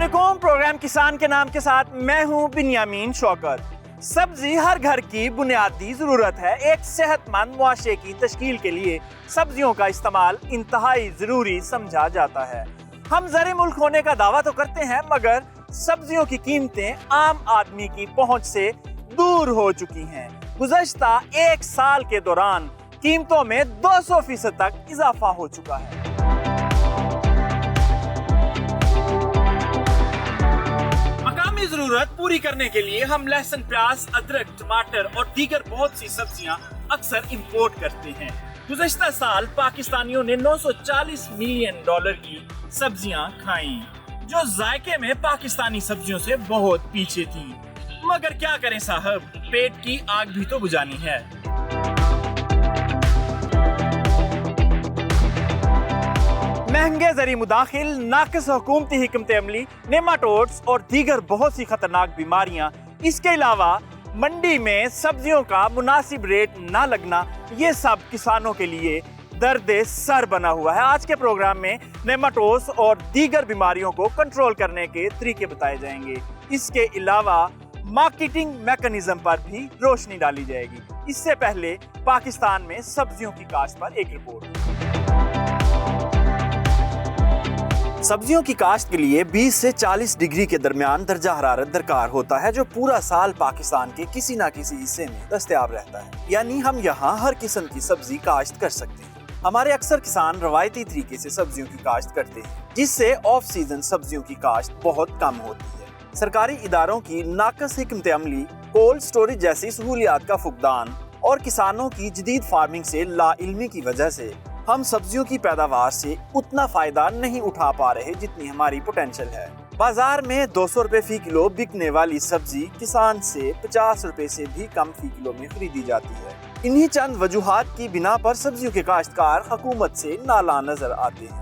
अस्सलामुअलैकुम। प्रोग्राम किसान के नाम के साथ मैं हूं बिन्यामीन शौकत। सब्जी हर घर की बुनियादी जरूरत है। एक सेहतमंद मुआशरे की तश्कील के लिए सब्जियों का इस्तेमाल इंतहाई जरूरी समझा जाता है। हम ज़र मुल्क होने का दावा तो करते हैं, मगर सब्जियों की कीमतें आम आदमी की पहुंच से दूर हो चुकी हैं। गुज़श्ता एक साल के दौरान कीमतों में 200% तक इजाफा हो चुका है। मकामी जरूरत पूरी करने के लिए हम लहसुन, प्याज, अदरक, टमाटर और दीगर बहुत सी सब्जियां अक्सर इंपोर्ट करते हैं। गुज़श्ता साल पाकिस्तानियों ने $940 मिलियन की सब्जियां खाई, जो जायके में पाकिस्तानी सब्जियों से बहुत पीछे थी। मगर क्या करें साहब, पेट की आग भी तो बुझानी है। महंगे ज़री मुदाखिल, नाक़िस हुकूमती हिकमत अमली, नेमाटोड्स और दीगर बहुत सी खतरनाक बीमारियां, इसके अलावा मंडी में सब्जियों का मुनासिब रेट ना लगना, ये सब किसानों के लिए दर्द सर बना हुआ है। आज के प्रोग्राम में नेमाटोड्स और दीगर बीमारियों को कंट्रोल करने के तरीके बताए जाएंगे। इसके अलावा मार्केटिंग मैकेनिज्म पर भी रोशनी डाली जाएगी। इससे पहले पाकिस्तान में सब्जियों की काश्त पर एक रिपोर्ट। सब्जियों की काश्त के लिए 20 से 40 डिग्री के दरमियान दर्जा हरारत दरकार होता है, जो पूरा साल पाकिस्तान के किसी न किसी हिस्से में दस्तयाब रहता है। यानी हम यहाँ हर किस्म की सब्जी काश्त कर सकते हैं। हमारे अक्सर किसान रवायती तरीके से सब्जियों की काश्त करते हैं, जिससे ऑफ सीजन सब्जियों की काश्त बहुत कम होती है। सरकारी इदारों की नाक़िस हिकमत अमली, कोल्ड स्टोरेज जैसी सहूलियात का फुकदान और किसानों की जदीद फार्मिंग से लाइल्मी की वजह से हम सब्जियों की पैदावार से उतना फायदा नहीं उठा पा रहे जितनी हमारी पोटेंशियल है। बाजार में 200 रुपए फी किलो बिकने वाली सब्जी किसान से 50 रुपए से भी कम फी किलो में खरीदी जाती है। इन्हीं चंद वजूहात की बिना पर सब्जियों के काश्तकार हुकूमत से नाला नजर आते हैं।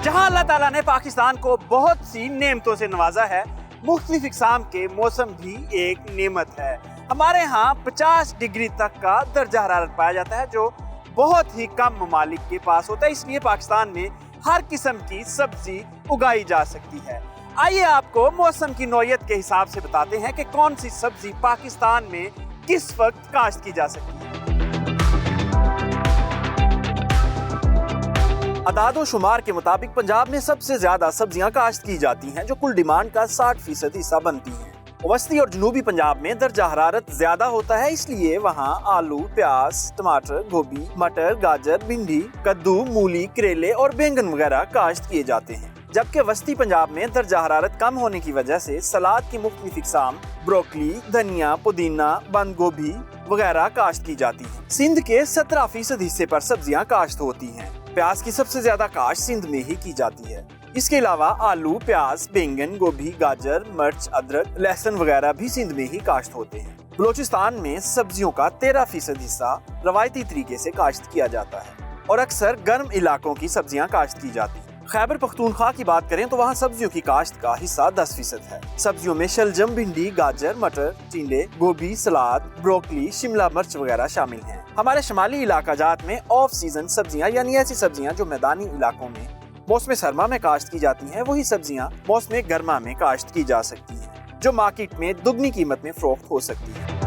जहां अल्लाह ताला ने पाकिस्तान को बहुत सी नेमतों से नवाजा है, मुख्तलिफ इक़साम के मौसम भी एक नेमत है। हमारे यहाँ 50 डिग्री तक का दर्जा हरारत पाया जाता है, जो बहुत ही कम ममालिक के पास होता है। इसलिए पाकिस्तान में हर किस्म की सब्जी उगाई जा सकती है। आइए आपको मौसम की नौयत के हिसाब से बताते हैं कि कौन सी सब्जी पाकिस्तान में किस वक्त काश्त की जा सकती है। अदादो शुमार के मुताबिक पंजाब में सबसे ज्यादा सब्जियां काश्त की जाती हैं, जो कुल डिमांड का 60% हिस्सा बनती हैं। वस्ती और जनूबी पंजाब में दर्जा हरारत ज्यादा होता है, इसलिए वहाँ आलू, प्याज, टमाटर, गोभी, मटर, गाजर, भिंडी, कद्दू, मूली, करेले और बैंगन वगैरह काश्त किए जाते हैं। जबकि वस्ती पंजाब में दर्जा हरारत कम होने की वजह से सलाद की मुख्तलिफ इक़साम, ब्रोकली, धनिया, पुदीना, बंद गोभी वगैरह काश्त की जाती है। सिंध के 17% हिस्से पर सब्जियां काश्त होती हैं। प्याज की सबसे ज्यादा काश्त सिंध में ही की जाती है। इसके अलावा आलू, प्याज, बैंगन, गोभी, गाजर, मिर्च, अदरक, लहसुन वगैरह भी सिंध में ही काश्त होते हैं। बलोचिस्तान में सब्जियों का 13% हिस्सा रवायती तरीके से काश्त किया जाता है और अक्सर गर्म इलाकों की सब्जियां काश्त की जाती हैं। खैबर पख्तूनख्वा की बात करें तो वहाँ सब्जियों की काश्त का हिस्सा 10% है। सब्जियों में शलजम, भिंडी, गाजर, मटर, टिंडे, गोभी, सलाद, ब्रोकली, शिमला मिर्च वगैरह शामिल हैं। हमारे शुमाली इलाका जात में ऑफ सीजन सब्जियां, यानी ऐसी सब्जियां जो मैदानी इलाकों में मौसम सरमा में काश्त की जाती हैं, वही सब्जियां मौसम गर्मा में काश्त की जा सकती हैं, जो मार्केट में दुगनी कीमत में फरोख्त हो सकती है।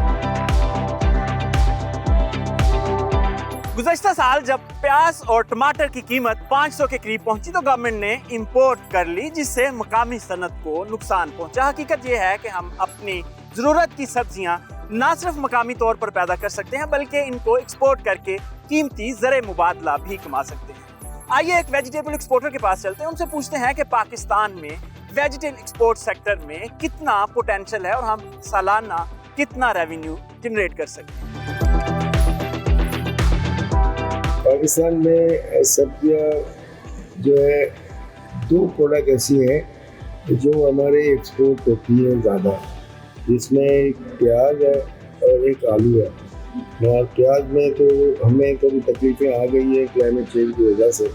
गुज़श्ता साल जब प्याज और टमाटर की कीमत 500 के करीब पहुंची तो गवर्नमेंट ने इंपोर्ट कर ली, जिससे मकामी सनत को नुकसान पहुंचा। हकीकत यह है कि हम अपनी जरूरत की सब्जियां न सिर्फ मकामी तौर पर पैदा कर सकते हैं, बल्कि इनको एक्सपोर्ट करके कीमती ज़र मुबादला भी कमा सकते हैं। आइए एक वेजिटेबल एक्सपोर्टर के पास चलते हैं, उनसे पूछते हैं कि पाकिस्तान में वेजिटेबल एक्सपोर्ट सेक्टर में कितना पोटेंशियल है और हम सालाना कितना रेवेन्यू जनरेट कर सकते हैं। पाकिस्तान में सब्जियां जो है, 2 प्रोडक्ट ऐसी हैं जो हमारे एक्सपोर्ट होती है ज़्यादा, जिसमें एक प्याज है और एक आलू है। और प्याज में तो हमें कभी तकलीफें आ गई है क्लाइमेट चेंज की वजह से।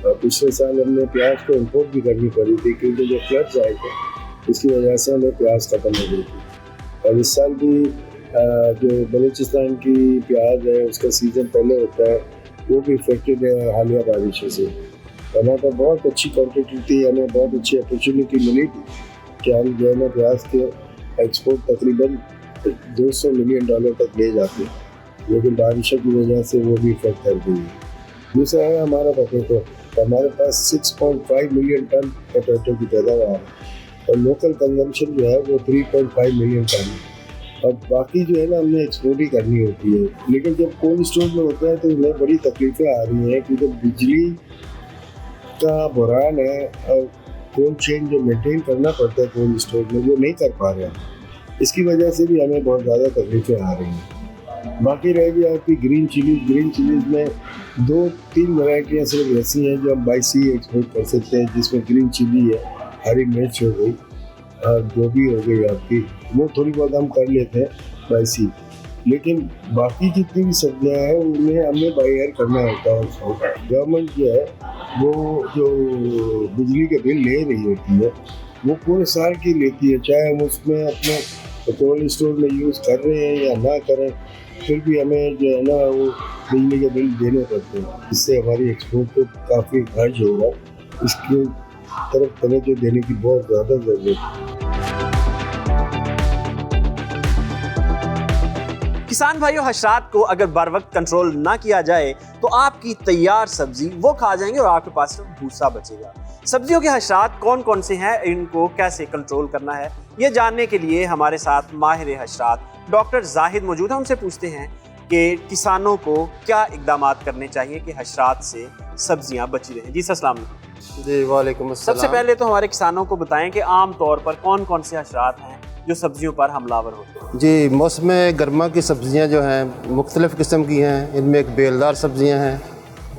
पिछले साल हमने प्याज को इंपोर्ट भी करनी पड़ी थी, क्योंकि जो फ्लड्स आए थे इसकी वजह से हमें प्याज खत्म हो गई थी। और इस साल भी जो बलूचिस्तान की प्याज है उसका सीज़न पहले होता है, वो भी इफेक्टेड है हालिया बारिशों से। हमारे पास बहुत अच्छी क्वान्टिटी थी, हमें बहुत अच्छी अपॉर्चुनिटी मिली थी कि हम जो है ना प्याज के एक्सपोर्ट तकरीबन $200 मिलियन तक ले जाते, लेकिन बारिशों की वजह से वो भी इफेक्ट कर दी है। दूसरा है हमारा पोटैटो, हमारे पास 6.5 मिलियन टन पोटैटो की पैदावार है और लोकल कंजम्पशन जो है वो 3.5 मिलियन टन है। और बाकी जो है ना हमने एक्सपोर्ट ही करनी होती है, लेकिन जब कोल्ड स्टोर में होता है तो हमें बड़ी तकलीफें आ रही हैं क्योंकि बिजली का बुरान है और कोल्ड चेन जो मेंटेन करना पड़ता है कोल्ड स्टोर में वो नहीं कर पा रहे हैं। इसकी वजह से भी हमें बहुत ज़्यादा तकलीफें आ रही हैं। बाकी रह गई आपकी ग्रीन चिलीज में 2-3 वैरायटियाँ सिर्फ ऐसी हैं जो हम बाई सी एक्सपोर्ट कर सकते हैं, जिसमें ग्रीन चिली है, हरी मिर्च हो गई और गोभी हो गई आपकी, वो थोड़ी बहुत हम कर लेते हैं बाई सी। लेकिन बाकी जितनी भी सब्जियां हैं उनमें हमें बाई एयर करना होता है। उसको गवर्नमेंट जो है वो जो बिजली के बिल ले रही होती है वो पूरे साल की लेती है, चाहे हम उसमें अपने कोल्ड स्टोर में यूज़ कर रहे हैं या ना करें, फिर भी हमें जो है ना वो बिजली के बिल देने पड़ते हैं। इससे हमारी एक्सपोर्ट को काफ़ी खर्च होगा, इसकी तरफ तवज्जो देने की बहुत ज़्यादा ज़रूरत है। किसान भाइयों, हशरात को अगर बर वक्त कंट्रोल ना किया जाए तो आपकी तैयार सब्जी वो खा जाएंगे और आपके पास सिर्फ भूसा बचेगा। सब्जियों के हशरात कौन कौन से हैं, इनको कैसे कंट्रोल करना है, ये जानने के लिए हमारे साथ माहिर हशरात डॉक्टर जाहिद मौजूद हैं। उनसे पूछते हैं कि किसानों को क्या इकदाम करने चाहिए कि हशरात से सब्जियां बची रहें। जी अस्सलाम वालेकुम। जी वालेकुम अस्सलाम। सबसे पहले तो हमारे किसानों को बताएं कि आम तौर पर कौन कौन से हशरात हैं जो सब्जियों पर हमलावर होते हैं। जी, मौसम गर्मा की सब्ज़ियां जो हैं मुख्तलिफ़ किस्म की हैं। इनमें एक बेलदार सब्ज़ियां हैं,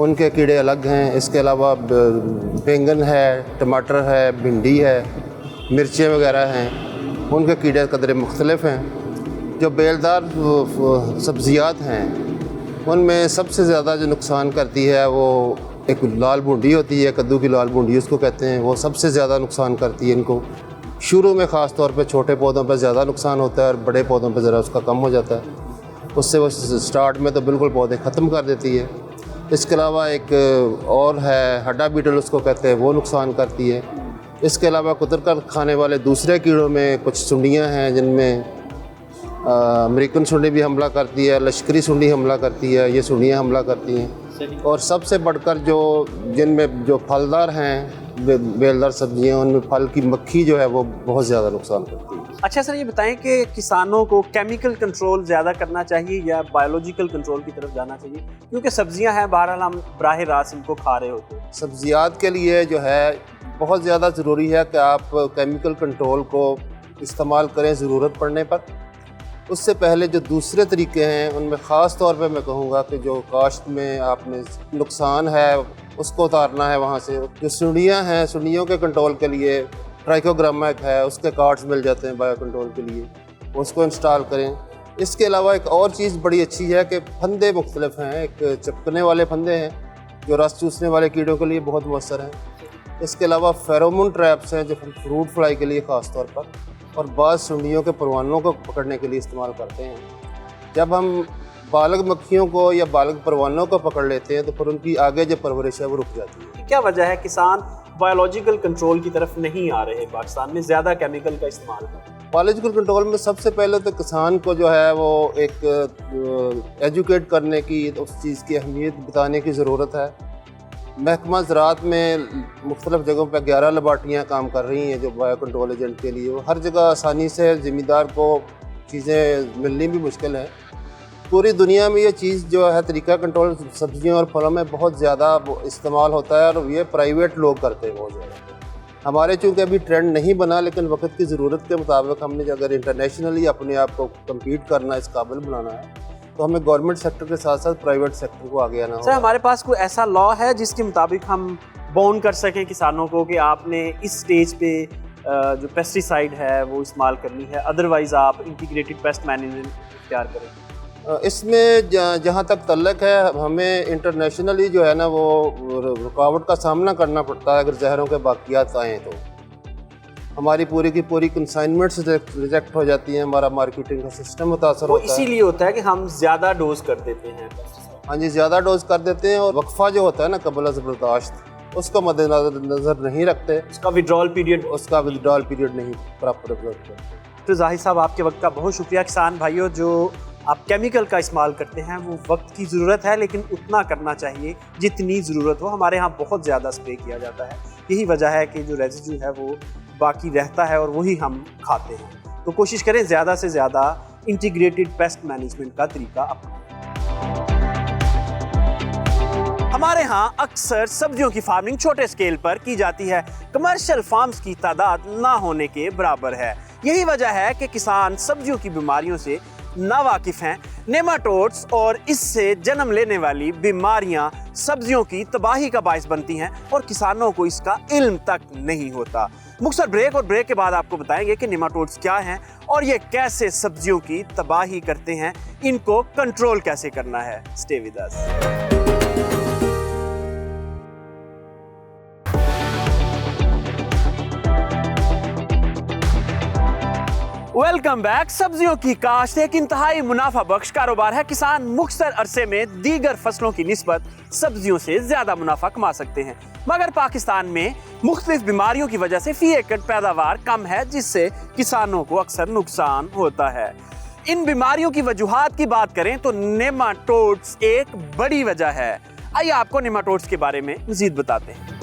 उनके कीड़े अलग हैं। इसके अलावा बैंगन है, टमाटर है, भिंडी है, मिर्चें वगैरह हैं, उनके कीड़े कदरे मुख्तलिफ़ हैं। जो बेलदार सब्ज़ियात हैं उनमें सबसे ज़्यादा जो नुकसान करती है वो एक लाल बूंदी होती है, कद्दू की लाल बूंदी उसको कहते हैं, वो सबसे ज़्यादा नुकसान करती है इनको। शुरू में ख़ास तौर पे छोटे पौधों पर ज़्यादा नुकसान होता है और बड़े पौधों पर ज़रा उसका कम हो जाता है। उससे वो स्टार्ट में तो बिल्कुल पौधे ख़त्म कर देती है। इसके अलावा एक और है हड्डा बीटल उसको कहते हैं, वो नुकसान करती है। इसके अलावा कुतर खाने वाले दूसरे कीड़ों में कुछ सुंडियाँ हैं जिनमें अमेरिकन सुंडी भी हमला करती है, लश्करी सुंडी हमला करती है, ये सुंडियाँ हमला करती हैं। और सबसे बढ़कर जो जिनमें जो फलदार हैं बेलदार सब्जियां, उनमें फल की मक्खी जो है वो बहुत ज़्यादा नुकसान करती है। अच्छा सर, ये बताएं कि किसानों को केमिकल कंट्रोल ज़्यादा करना चाहिए या बायोलॉजिकल कंट्रोल की तरफ जाना चाहिए, क्योंकि सब्जियां हैं बहरहाल हम बराह रास्त इनको खा रहे होते हैं। सब्जियात के लिए जो है बहुत ज़्यादा ज़रूरी है कि आप केमिकल कंट्रोल को इस्तेमाल करें ज़रूरत पड़ने पर। उससे पहले जो दूसरे तरीके हैं उनमें ख़ास तौर पे मैं कहूँगा कि जो काश्त में आपने नुकसान है उसको उतारना है वहाँ से। जो सुंडियाँ हैं, सुंडियों के कंट्रोल के लिए ट्राइकोग्रामा है, उसके कार्ड्स मिल जाते हैं बायो कंट्रोल के लिए, उसको इंस्टॉल करें। इसके अलावा एक और चीज़ बड़ी अच्छी है कि फंदे मुख्तलिफ हैं। एक चिपकने वाले फंदे हैं जो रस चूसने वाले कीड़ों के लिए बहुत मौसर हैं। इसके अलावा फेरोमोन ट्रैप्स हैं जो फ्रूट फ्लाई के लिए ख़ास तौर पर, और बाज़ सुंडियों के परवानों को पकड़ने के लिए इस्तेमाल करते हैं। जब हम बालग मक्खियों को या बालग परवानों को पकड़ लेते हैं तो फिर उनकी आगे जो परवरिश है वो रुक जाती है। क्या वजह है किसान बायोलॉजिकल कंट्रोल की तरफ नहीं आ रहे, पाकिस्तान में ज़्यादा केमिकल का इस्तेमाल है? बायोलॉजिकल कंट्रोल में सबसे पहले तो किसान को जो है वो एक एजुकेट करने की, उस चीज़ की अहमियत बताने की ज़रूरत है। महकमा ज़राअत में मुख्तलिफ़ जगहों पर 11 लबार्टियाँ काम कर रही हैं जो बायो कंट्रोल एजेंट के लिए। वो हर जगह आसानी से ज़मींदार को चीज़ें मिलनी भी मुश्किल है। पूरी दुनिया में ये चीज़ जो है तरीका कंट्रोल सब्जियों और फलों में बहुत ज़्यादा इस्तेमाल होता है और ये प्राइवेट लोग करते हैं बहुत ज़्यादा। हमारे चूँकि अभी ट्रेंड नहीं बना, लेकिन वक्त की ज़रूरत के मुताबिक हमने अगर इंटरनेशनली अपने आप को कम्पीट करना, इस काबिल बनाना है, तो हमें गवर्नमेंट सेक्टर के साथ साथ प्राइवेट सेक्टर को आगे आना होगा। सर, हमारे पास कोई ऐसा लॉ है जिसके मुताबिक हम बाउंड कर सकें किसानों को कि आपने इस स्टेज पे जो पेस्टिसाइड है वो इस्तेमाल करनी है, अदरवाइज़ आप इंटीग्रेटेड पेस्ट मैनेजमेंट तैयार करें? इसमें जहाँ तक तल्लक है, हमें इंटरनेशनली जो है ना वो रुकावट का सामना करना पड़ता है। अगर जहरों के बाकियात आएँ तो हमारी पूरी की पूरी कंसाइनमेंट्स रिजेक्ट हो जाती हैं, हमारा मार्केटिंग का सिस्टम मुतासर होता है। इसीलिए होता है कि हम ज़्यादा डोज कर देते हैं। हाँ जी, ज़्यादा डोज कर देते हैं और वक्फा जो होता है ना कबल अज़ बर्दाश्त, उसको मद्देनजर नहीं रखते, उसका विड्रॉल पीरियड नहीं प्रॉपर रखते। तो जाहिर साहब आपके वक्त का बहुत शुक्रिया। किसान भाइयों, जो आप केमिकल का इस्तेमाल करते हैं वो वक्त की ज़रूरत है, लेकिन उतना करना चाहिए जितनी ज़रूरत हो। हमारे यहाँ बहुत ज़्यादा स्प्रे किया जाता है, यही वजह है कि जो रेजिड्यू है वो बाकी रहता है और वही हम खाते हैं। तो कोशिश करें ज़्यादा से ज़्यादा इंटीग्रेटेड पेस्ट मैनेजमेंट का तरीका अपनाएं। हमारे यहाँ अक्सर सब्जियों की फार्मिंग छोटे स्केल पर की जाती है, कमर्शियल फार्म्स की तादाद ना होने के बराबर है। यही वजह है कि किसान सब्जियों की बीमारियों से नावाकिफ हैं। नेमाटोड्स और इससे जन्म लेने वाली बीमारियां सब्जियों की तबाही का बायस बनती हैं और किसानों को इसका इल्म तक नहीं होता। मुख्तसर ब्रेक और ब्रेक के बाद आपको बताएंगे कि नेमाटोड्स क्या हैं और ये कैसे सब्जियों की तबाही करते हैं, इनको कंट्रोल कैसे करना है। Stay with us. Welcome back. सब्जियों की काश्त एक इंतहाई मुनाफा बख्श कारोबार है। किसान मुख्तसर अरसे में दीगर फसलों की निस्बत सब्जियों से ज्यादा मुनाफा कमा सकते हैं, मगर पाकिस्तान में मुख्तलिफ बीमारियों की वजह से फी एकड़ पैदावार कम है, जिससे किसानों को अक्सर नुकसान होता है। इन बीमारियों की वजूहात की बात करें तो नेमाटोड्स एक बड़ी वजह है। आइए आपको नेमाटोड्स के बारे में मजीद बताते हैं।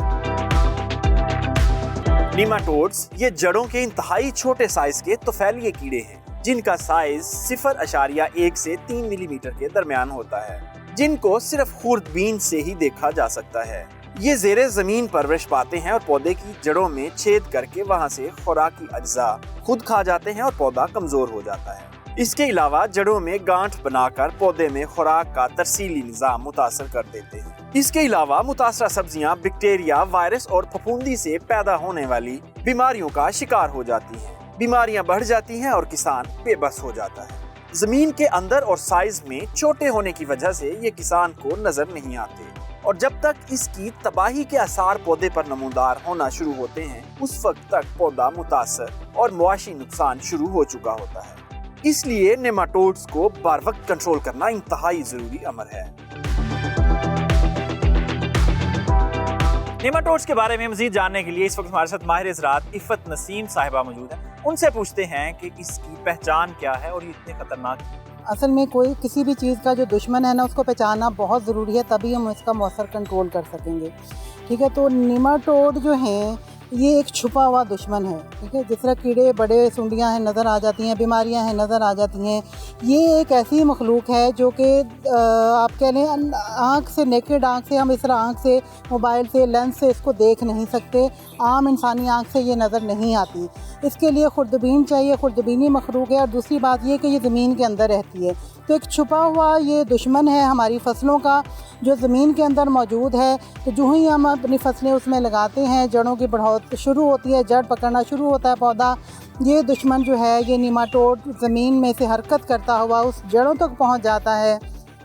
नेमाटोड्स ये जड़ों के इंतहाई छोटे साइज के तोफैलिये कीड़े हैं, जिनका साइज 0.1 से 3 मिलीमीटर के दरमियान होता है, जिनको सिर्फ खुर्दबीन से ही देखा जा सकता है। ये ज़ेरे ज़मीन परवरिश पाते हैं और पौधे की जड़ों में छेद करके वहाँ से खुराकी अज्जा खुद खा जाते हैं और पौधा कमजोर हो जाता है। इसके अलावा जड़ों में गांठ बनाकर पौधे में खुराक का तरसीली निज़ाम मुतासर कर देते हैं। इसके अलावा मुतासरा सब्जियां बैक्टीरिया, वायरस और फफूंदी से पैदा होने वाली बीमारियों का शिकार हो जाती हैं। बीमारियां बढ़ जाती हैं और किसान बेबस हो जाता है। जमीन के अंदर और साइज में छोटे होने की वजह से ये किसान को नजर नहीं आते और जब तक इसकी तबाही के आसार पौधे पर नमूदार होना शुरू होते हैं, उस वक्त तक पौधा मुतासर और मुआशी नुकसान शुरू हो चुका होता है। इसलिए नेमाटोड्स को बर वक्त कंट्रोल करना इंतहाई जरूरी अमर है। नेमाटोड्स के बारे में मजीद जानने के लिए इस वक्त हमारे साथ माहिर ज़राअत इफ़त नसीम साहिबा मौजूद हैं। उनसे पूछते हैं कि इसकी पहचान क्या है और ये इतने खतरनाक है। असल में कोई किसी भी चीज़ का जो दुश्मन है ना, उसको पहचानना बहुत ज़रूरी है, तभी हम इसका मौसर कंट्रोल कर सकेंगे। ठीक है, तो नेमाटोड जो हैं ये एक छुपा हुआ दुश्मन है। ठीक है, जिस तरह कीड़े बड़े सुंडियां हैं नज़र आ जाती हैं, बीमारियां हैं नज़र आ जाती हैं, ये एक ऐसी मखलूक है जो कि आप कह लें आँख से, नेकेड आँख से, हम इस तरह आँख से, मोबाइल से, लेंस से इसको देख नहीं सकते। आम इंसानी आँख से ये नज़र नहीं आती। इसके लिए खुर्दबीन चाहिए, खुर्दबीनी मखलूक है। और दूसरी बात ये कि ये ज़मीन के अंदर रहती है, तो एक छुपा हुआ ये दुश्मन है हमारी फसलों का, जो ज़मीन के अंदर मौजूद है। तो जो ही हम अपनी फसलें उसमें लगाते हैं, जड़ों की बढ़ोतरी शुरू होती है, जड़ पकड़ना शुरू होता है पौधा, ये दुश्मन जो है ये नेमाटोड ज़मीन में से हरकत करता हुआ उस जड़ों तक पहुंच जाता है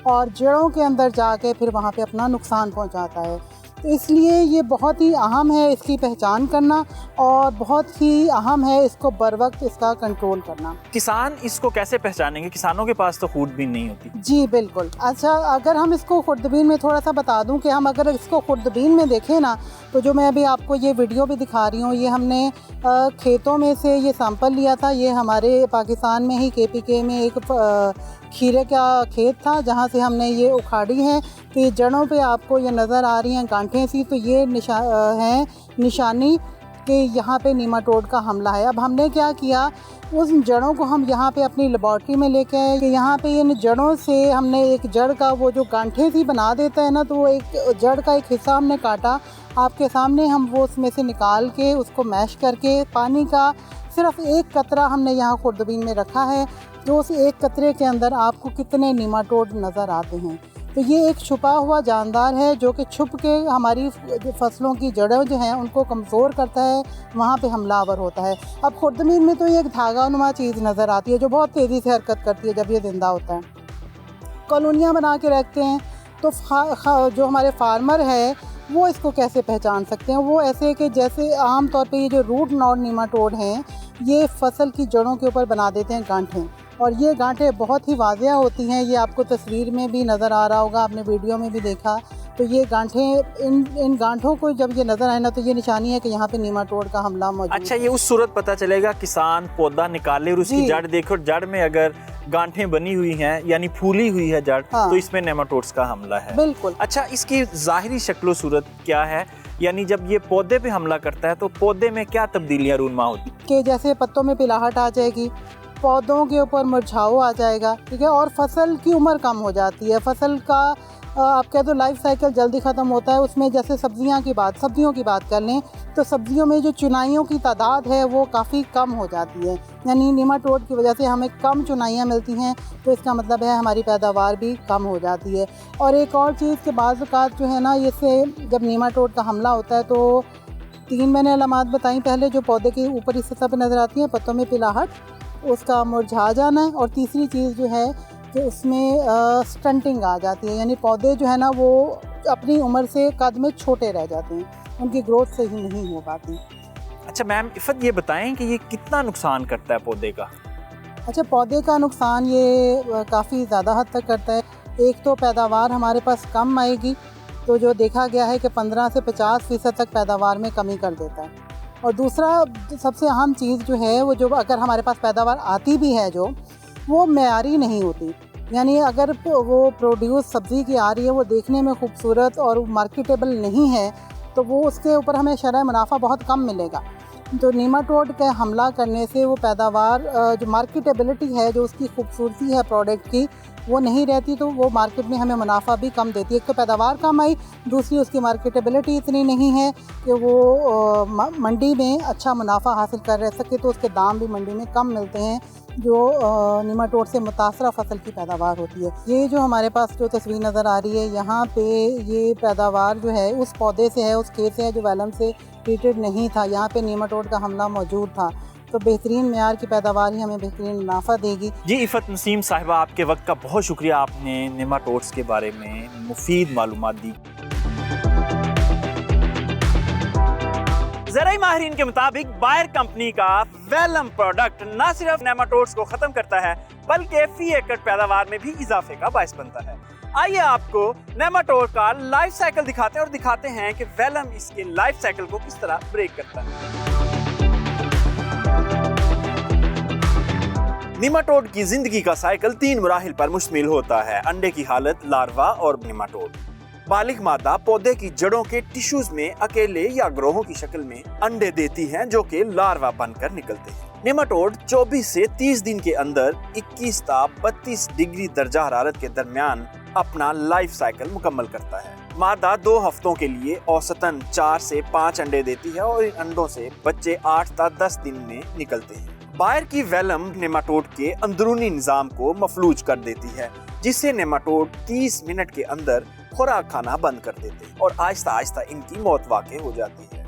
और जड़ों के अंदर जाके फिर वहाँ पे अपना नुकसान पहुंचाता है। तो इसलिए ये बहुत ही अहम है इसकी पहचान करना और बहुत ही अहम है इसको बर वक्त इसका कंट्रोल करना। किसान इसको कैसे पहचानेंगे? किसानों के पास तो खुर्दबीन नहीं होती। जी बिल्कुल। अच्छा, अगर हम इसको खुर्दबीन में थोड़ा सा बता दूं कि हम अगर इसको खुर्दबीन में देखें ना, तो जो मैं अभी आपको ये वीडियो भी दिखा रही हूँ, ये हमने खेतों में से ये सैंपल लिया था। ये हमारे पाकिस्तान में ही KPK में एक खीरे का खेत था जहाँ से हमने ये उखाड़ी है। तो ये जड़ों पे आपको ये नज़र आ रही हैं गांठें सी, तो ये निशानी कि यहाँ पे नेमाटोड का हमला है। अब हमने क्या किया, उस जड़ों को हम यहाँ पे अपनी लेबॉर्ट्री में लेके आए कि यहाँ पे इन जड़ों से हमने एक जड़ का वो जो गांठें सी बना देता है ना, तो वो एक जड़ का एक हिस्सा हमने काटा आपके सामने। हम वो उसमें से निकाल के उसको मैश करके पानी का सिर्फ एक कतरा हमने यहाँ खुर्दबीन में रखा है, जो उस एक कतरे के अंदर आपको कितने नेमाटोड नज़र आते हैं। तो ये एक छुपा हुआ जानदार है जो कि छुप के हमारी फसलों की जड़ें जो हैं उनको कमज़ोर करता है, वहाँ पे हमलावर होता है। अब खुर्दबीन में तो ये एक धागा नुमा चीज़ नज़र आती है जो बहुत तेज़ी से हरकत करती है जब ये ज़िंदा होता है। कॉलोनियाँ बना के रखते हैं, तो जो हमारे फार्मर है वो इसको कैसे पहचान सकते हैं? वो ऐसे कि जैसे आम तौर पे ये जो रूट नॉड नेमाटोड हैं, ये फसल की जड़ों के ऊपर बना देते हैं गांठें, और ये गांठें बहुत ही वाज़िया होती हैं। ये आपको तस्वीर में भी नज़र आ रहा होगा, आपने वीडियो में भी देखा तो ये गांठें इन गांठों को जब ये नज़र आए ना, तो ये निशानी है कि यहाँ पे नीमाटोड का हमला मौजूद है। अच्छा, ये उस सूरत पता चलेगा किसान पौधा निकाले और उसकी जड़ देखे, और जड़ में अगर गांठें बनी हुई हैं यानी फूली हुई है जड़, हाँ। तो इसमें नेमाटोड्स का हमला है। बिल्कुल। अच्छा, इसकी ज़ाहिरी शक्लो सूरत क्या है, यानी जब ये पौधे पे हमला करता है तो पौधे में क्या तब्दीलियाँ रूनमा होती हैं? कि जैसे पत्तों में पिलाहट आ जाएगी, पौधों के ऊपर मुरझाव आ जाएगा, ठीक है, और फसल की उम्र कम हो जाती है। फसल का आप कह दो लाइफ साइकिल जल्दी ख़त्म होता है। उसमें जैसे सब्जियों की बात कर लें तो सब्जियों में जो चुनाइयों की तादाद है वो काफ़ी कम हो जाती है, यानी नीमाटोड की वजह से हमें कम चुनाइयाँ मिलती हैं, तो इसका मतलब है हमारी पैदावार भी कम हो जाती है। और एक और चीज़ के बाज़ औक़ात जो है ना, इससे जब नीमाटोड का हमला होता है तो 3 मैंने अलामात बताई पहले, जो पौधे के ऊपरी सतह पर नज़र आती हैं, पत्तों में पिलाहट, उसका मुरझा जाना, और तीसरी चीज़ जो है कि उसमें स्टंटिंग आ जाती है, यानी पौधे जो है ना वो अपनी उम्र से कद में छोटे रह जाते हैं, उनकी ग्रोथ सही नहीं हो पाती। अच्छा मैम, इफ़त ये बताएं कि ये कितना नुकसान करता है पौधे का? अच्छा, पौधे का नुकसान ये काफ़ी ज़्यादा हद तक करता है। एक तो पैदावार हमारे पास कम आएगी, तो जो देखा गया है कि 15 से 50% तक पैदावार में कमी कर देता है। और दूसरा सबसे अहम चीज़ जो है वो, जो अगर हमारे पास पैदावार आती भी है जो, वो मेयारी नहीं होती, यानी अगर वो प्रोड्यूस सब्ज़ी की आ रही है, वो देखने में खूबसूरत और मार्केटेबल नहीं है, तो वो उसके ऊपर हमें शरह मुनाफा बहुत कम मिलेगा। तो नीमाटोड के हमला करने से वो पैदावार जो मार्केटेबिलिटी है, जो उसकी खूबसूरती है प्रोडक्ट की, वो नहीं रहती, तो वो मार्केट में हमें मुनाफा भी कम देती है। एक तो पैदावार कम आई, दूसरी उसकी मार्केटेबिलिटी इतनी नहीं है कि वो मंडी में अच्छा मुनाफा हासिल कर रह सके, तो उसके दाम भी मंडी में कम मिलते हैं जो नीमाटोड से मुतासरा फसल की पैदावार होती है। ये जो हमारे पास जो तस्वीर नज़र आ रही है, यहाँ पे ये पैदावार जो है उस पौधे से है, उस खेत से है जो वेलम से ट्रीटेड नहीं था। यहाँ पे नीमाटोड का हमला मौजूद था, तो बेहतरीन मेयार की पैदावार ही हमें बेहतरीन मुनाफा देगी। जी इफ़त नसीम साहिबा, आपके वक्त का बहुत शुक्रिया, आपने नेमाटोड्स के बारे में मुफीद मालूमात दी। ज़राई माहिरीन के मुताबिक बायर कंपनी का वेलम प्रोडक्ट न सिर्फ नेमाटोड्स को खत्म करता है, बल्कि फी एकड़ पैदावार में भी इजाफे का बायस बनता है। आइए आपको नेमाटोड का लाइफ साइकिल दिखाते हैं और दिखाते हैं कि वेलम इसके लाइफ साइकिल को किस तरह ब्रेक करता है। नेमाटोड की जिंदगी का साइकिल 3 मराहिल पर मुश्तमिल होता है: अंडे की हालत, लार्वा और नेमाटोड। बालिग मादा पौधे की जड़ों के टिश्यूज में अकेले या ग्रोहों की शक्ल में अंडे देती हैं, जो कि लार्वा बनकर निकलते हैं। नेमाटोड 24 से 30 दिन के अंदर 21 ता 32 डिग्री दर्जा हरारत के दरमियान अपना लाइफ साइकिल मुकम्मल करता है। मादा 2 हफ्तों के लिए औसतन 4 से 5 अंडे देती है और इन अंडों से बच्चे 8 ता 10 दिन में निकलते हैं। बायर की वेलम नेमाटोड के अंदरूनी निजाम को मफलूज कर देती है, जिससे नेमाटोड 30 मिनट के अंदर खुराक खाना बंद कर देते हैं और आहिस्ता आहिस्ता इनकी मौत वाक़ई हो जाती है।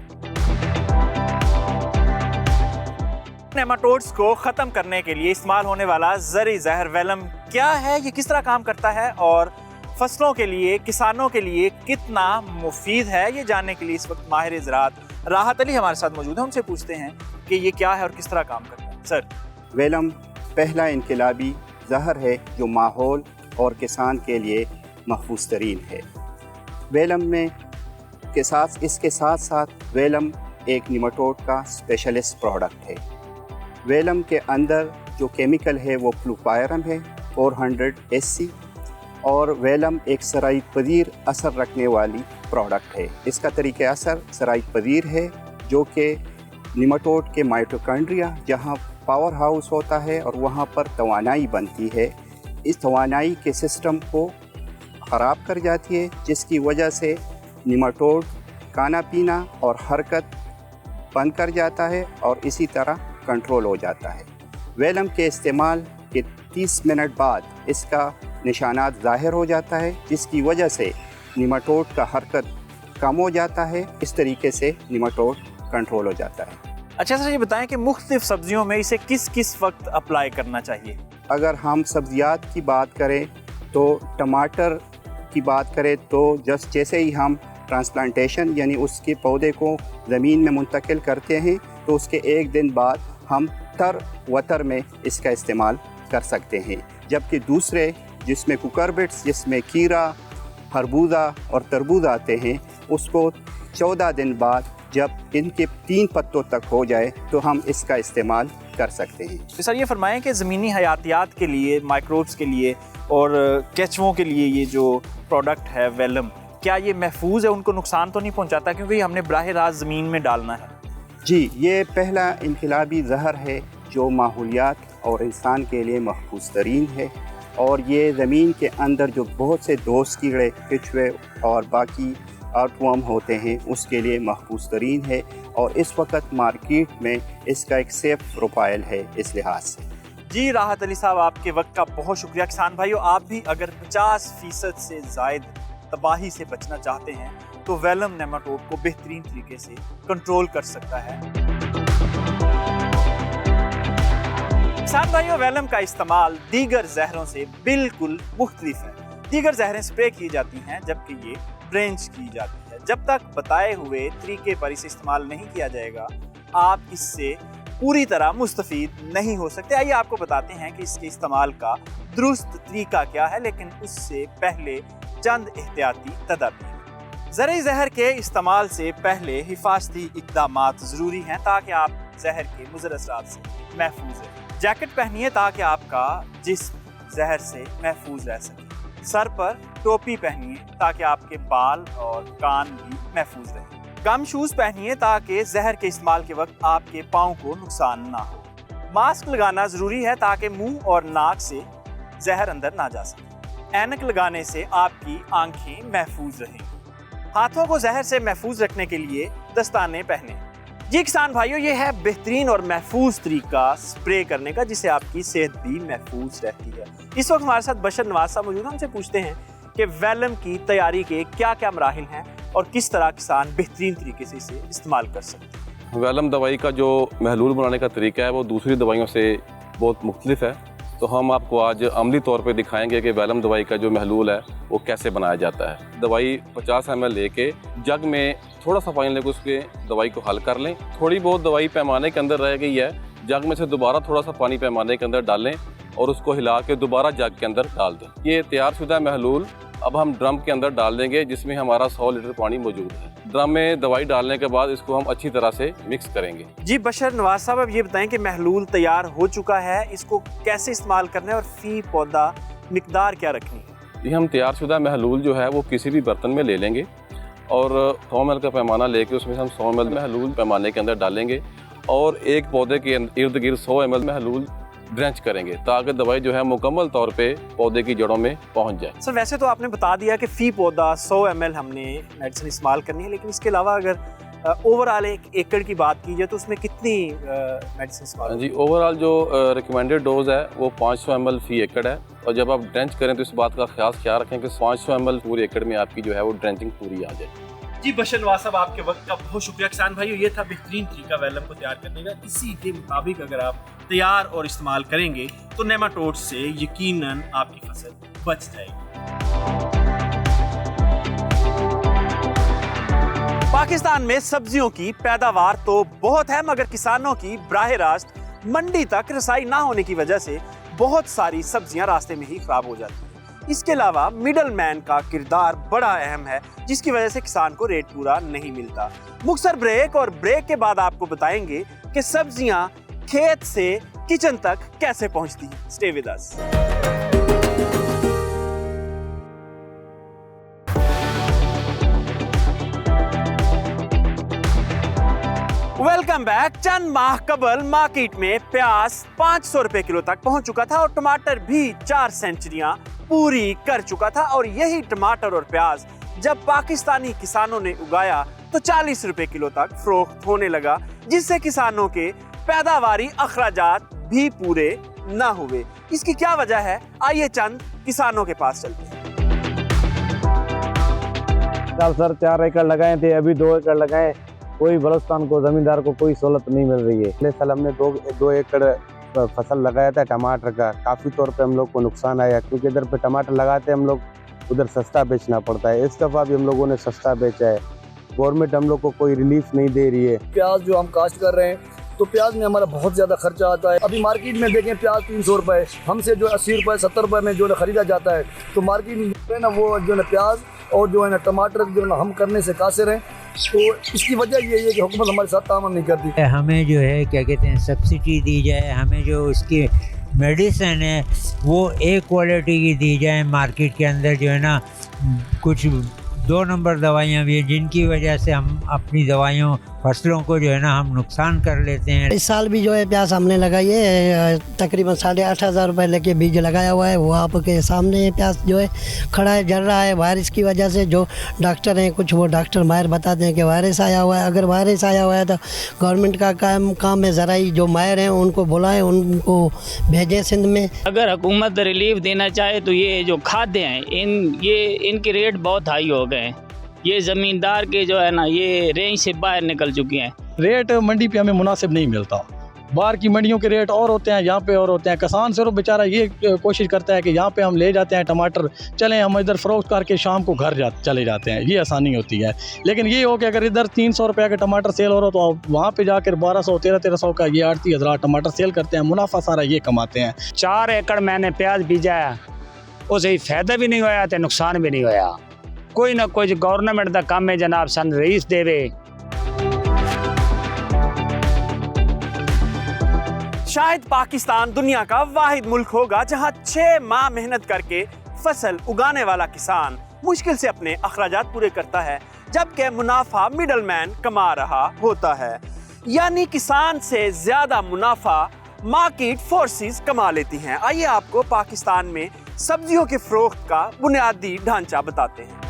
नेमाटोड्स को खत्म करने के लिए इस्तेमाल होने वाला ज़री ज़हर वेलम क्या है, ये किस तरह काम करता है और फसलों के लिए, किसानों के लिए कितना मुफीद है, ये जानने के लिए इस वक्त माहिर ज़राअत राहत अली हमारे साथ मौजूद है। उनसे पूछते हैं कि ये क्या है और किस तरह काम करता है। सर, वेलम पहला इनकलाबी ज़हर है जो माहौल और किसान के लिए महफूज तरीन है। वेलम में इसके साथ साथ वेलम एक नेमाटोड का स्पेशलिस्ट प्रोडक्ट है। वेलम के अंदर जो केमिकल है वो फ्लूपायरम है 400 SC, और वेलम एक सराइत पदीर असर रखने वाली प्रोडक्ट है। इसका तरीक़ा असर सराइत पदीर है, जो कि नेमाटोड के माइटोकॉन्ड्रिया जहाँ पावर हाउस होता है और वहाँ पर तवानाई बनती है, इस तवानाई के सिस्टम को ख़राब कर जाती है, जिसकी वजह से नेमाटोड खाना पीना और हरकत बंद कर जाता है और इसी तरह कंट्रोल हो जाता है। वेलम के इस्तेमाल के 30 मिनट बाद इसका निशानात ज़ाहिर हो जाता है, जिसकी वजह से नेमाटोड का हरकत कम हो जाता है। इस तरीके से नेमाटोड कंट्रोल हो जाता है। अच्छा सर, ये बताएं कि मुख्तलिफ सब्जियों में इसे किस किस वक्त अप्लाई करना चाहिए? अगर हम सब्जियात की बात करें तो टमाटर की बात करें तो जैसे ही हम ट्रांसप्लांटेशन यानी उसके पौधे को ज़मीन में मुंतकिल करते हैं, तो उसके 1 दिन बाद हम वतर में इसका इस्तेमाल कर सकते हैं। जबकि दूसरे जिसमें कुकरबिट्स, जिसमें कीड़ा, खरबूजा और तरबूज आते हैं उसको 14 दिन बाद जब इनके 3 पत्तों तक हो जाए तो हम इसका इस्तेमाल कर सकते हैं। तो सर ये फरमाएं कि ज़मीनी हयातियात के लिए, माइक्रोब्स के लिए और केचुओं के लिए ये जो प्रोडक्ट है वेलम, क्या ये महफूज है, उनको नुकसान तो नहीं पहुंचाता क्योंकि हमने बराह रास्त ज़मीन में डालना है? जी, ये पहला इनकलाबी जहर है जो माहौलियात और इंसान के लिए महफूज तरीन है, और ये ज़मीन के अंदर जो बहुत से दोस्त कीड़े, केचुए और बाकी आर्टवर्म होते हैं उसके लिए महफूज तरीन है, और इस वक्त मार्केट में इसका एक सेफ प्रोफाइल है इस लिहाज से। जी राहत अली साहब, आपके वक्त का बहुत शुक्रिया। किसान भाइयों, आप भी अगर 50% से ज़ायद तबाही से बचना चाहते हैं तो वेलम नेमाटोड को बेहतरीन तरीके से कंट्रोल कर सकता है। किसान भाइयों, वेलम का इस्तेमाल दीगर जहरों से बिल्कुल मुख्तलिफ है। दीगर जहरें स्प्रे की जाती हैं जबकि ये ड्रेंच की जाती है। जब तक बताए हुए तरीके पर इसे इस्तेमाल नहीं किया जाएगा आप इससे पूरी तरह मुस्तफीद नहीं हो सकते। आइए आपको बताते हैं कि इसके इस्तेमाल का दुरुस्त तरीका क्या है, लेकिन उससे पहले चंद एहतियाती तदाबीर। ज़रई जहर के इस्तेमाल से पहले हिफाजती इक़दामात ज़रूरी हैं ताकि आप जहर के मुज़र असरात से महफूज रहें। जैकेट पहनिए ताकि आपका जिस्म जहर से महफूज रह सके। सर पर टोपी पहनिए ताकि आपके बाल और कान भी महफूज रहें। गम शूज़ पहनिए ताकि जहर के इस्तेमाल के वक्त आपके पाँव को नुकसान ना हो। मास्क लगाना ज़रूरी है ताकि मुंह और नाक से जहर अंदर ना जा सके। ऐनक लगाने से आपकी आंखें महफूज रहेंगी। हाथों को जहर से महफूज रखने के लिए दस्ताने पहने। जी किसान भाइयों, ये है बेहतरीन और महफूज तरीका स्प्रे करने का जिससे आपकी सेहत भी महफूज रहती है। इस वक्त हमारे साथ बशर नवाज साहब मौजूद हैं। हमसे पूछते हैं कि वेलम की तैयारी के क्या क्या मराहिल हैं और किस तरह किसान बेहतरीन तरीके से इसे इस्तेमाल कर सकते हैं। वेलम दवाई का जो महलूल बनाने का तरीका है वो दूसरी दवाइयों से बहुत मुख्तलिफ है, तो हम आपको आज अमली तौर पे दिखाएंगे कि वेलम दवाई का जो महलूल है वो कैसे बनाया जाता है। दवाई 50 ml लेके जग में थोड़ा सा पानी लेकर उसके दवाई को हल कर लें। थोड़ी बहुत दवाई पैमाने के अंदर रह गई है, जग में से दोबारा थोड़ा सा पानी पैमाने के अंदर डालें और उसको हिला के दोबारा जग के अंदर डाल दें। ये तैयारशुदा महलूल अब हम ड्रम के अंदर डाल देंगे जिसमें हमारा 100 लीटर पानी मौजूद है। ड्रम में दवाई डालने के बाद इसको हम अच्छी तरह से मिक्स करेंगे। जी बशर नवाज साहब, अब ये बताएं कि महलूल तैयार हो चुका है, इसको कैसे इस्तेमाल करना है और फी पौधा मिकदार क्या रखनी है? ये हम तैयारशुदा महलूल जो है वो किसी भी बर्तन में ले लेंगे और 100 ml का पैमाना लेके उसमें हम 100 ml महलूल पैमाने के अंदर डालेंगे और एक पौधे के इर्द गिर्द 100 ml महलूल ड्रेंच करेंगे ताकि दवाई जो है मुकम्मल तौर पे पौधे की जड़ों में पहुंच जाए। सर वैसे तो आपने बता दिया कि फी पौधा 100 ml हमने मेडिसिन इस्तेमाल करनी है, लेकिन इसके अलावा अगर ओवरऑल 1 एकड़ की बात की जाए तो उसमें कितनी मेडिसिन इस्तेमाल? जी, ओवरऑल जो रिकमेंडेड डोज है वो 500 ml फी एकड़ है, और जब आप ड्रेंच करें तो इस बात का ख्याल रखें कि 500 ml पूरे एकड़ में आपकी जो है वो ड्रेंचिंग पूरी आ जाए। जी बशर नवाज साहब, आपके वक्त का बहुत शुक्रिया। किसान भाइयों, ये था बेहतरीन तरीका वेलम को तैयार करने का। इसी के मुताबिक अगर आप तैयार और इस्तेमाल करेंगे तो नेमाटोड से यकीनन आपकी फसल बच जाएगी। पाकिस्तान में सब्जियों की पैदावार तो बहुत है, मगर किसानों की बराह रास्त मंडी तक रसाई ना होने की वजह से बहुत सारी सब्जियां रास्ते में ही खराब हो जाती हैं। इसके अलावा मिडल मैन का किरदार बड़ा अहम है जिसकी वजह से किसान को रेट पूरा नहीं मिलता। मुख्तसर ब्रेक, और ब्रेक के बाद आपको बताएंगे कि सब्जियां खेत से किचन तक कैसे पहुंचती हैं। Stay with us. Welcome back. चंद माह कबल मार्केट में प्याज 500 रुपए किलो तक पहुंच चुका था और टमाटर भी 4 सेंचुरियां पूरी कर चुका था, और यही टमाटर और प्याज जब पाकिस्तानी किसानों ने उगाया तो 40 रुपए किलो तक फरोख्त होने लगा, जिससे किसानों के पैदावारी अखराजात भी पूरे ना हुए। इसकी क्या वजह है, आइए चंद किसानों के पास चलते हैं। सर 4 एकड़ लगाए थे, अभी 2 एकड़ लगाए, कोई बलुस्तान को जमींदार को कोई सहूलत नहीं मिल रही है। पिछले साल हमने 2 एकड़ फसल लगाया था टमाटर का, काफ़ी तौर पे हम लोग को नुकसान आया क्योंकि इधर पे टमाटर लगाते हम लोग, उधर सस्ता बेचना पड़ता है। इस दफ़ा भी हम लोगों ने सस्ता बेचा है, गवर्नमेंट हम लोग को कोई रिलीफ नहीं दे रही है। प्याज जो हम काश्त कर रहे हैं तो प्याज में हमारा बहुत ज़्यादा खर्चा आता है। अभी मार्केट में देखें प्याज 300 रुपये, हमसे जो 80 रुपये 70 रुपये में जो खरीदा जाता है, तो मार्केट में ना वो जो है प्याज और जो है ना टमाटर जो है ना हम करने से कासिर हैं। तो इसकी वजह ये है कि हुकूमत हमारे साथ तामन नहीं करती। हमें जो है क्या कहते हैं सब्सिडी दी जाए, हमें जो उसकी मेडिसिन है वो एक क्वालिटी की दी जाए। मार्केट के अंदर जो है ना कुछ 2 नंबर दवाइयाँ भी हैं जिनकी वजह से हम अपनी दवाइयों फसलों को जो है ना हम नुकसान कर लेते हैं। इस साल भी जो है प्याज हमने लगाई है, तकरीबन 8,500 रुपये लेके बीज लगाया हुआ है। वो आपके सामने प्याज जो है खड़ा है, जल रहा है वायरस की वजह से। जो डॉक्टर हैं कुछ वो डॉक्टर माहिर बताते हैं कि वायरस आया हुआ है। अगर वायरस आया हुआ है तो गवर्नमेंट का काम है ज़राई जो माहिर हैं उनको बुलाएं, उनको भेजें सिंध में। अगर हुकूमत रिलीफ देना चाहे तो ये जो खाद्य हैं इनके रेट बहुत हाई हो गए हैं। ये ज़मींदार के जो है ना ये रेंज से बाहर निकल चुके हैं। रेट मंडी पे हमें मुनासिब नहीं मिलता। बाहर की मंडियों के रेट और होते हैं, यहाँ पे और होते हैं। किसान सिर्फ बेचारा ये कोशिश करता है कि यहाँ पे हम ले जाते हैं टमाटर, चलें हम इधर फ़रोख्त करके शाम को घर चले जाते हैं, ये आसानी होती है। लेकिन ये हो कि अगर इधर 300 रुपये का टमाटर सेल हो रहा तो वहाँ पे जाकर 1200-1300 का ये आड़ती हज़रात टमाटर सेल करते हैं, मुनाफा सारा ये कमाते हैं। 4 एकड़ मैंने प्याज बीजा है, उसे फ़ायदा भी नहीं होया तो नुकसान भी नहीं होया। कोई ना कोई गवर्नमेंट का काम है जनाब सन रईस देवे। शायद पाकिस्तान दुनिया का वाहिद मुल्क होगा जहां 6 माह मेहनत करके फसल उगाने वाला किसान मुश्किल से अपने अखराजात पूरे करता है, जबकि मुनाफा मिडलमैन कमा रहा होता है। यानी किसान से ज्यादा मुनाफा मार्केट फोर्सेस कमा लेती हैं। आइए आपको पाकिस्तान में सब्जियों के फरोख्त का बुनियादी ढांचा बताते हैं।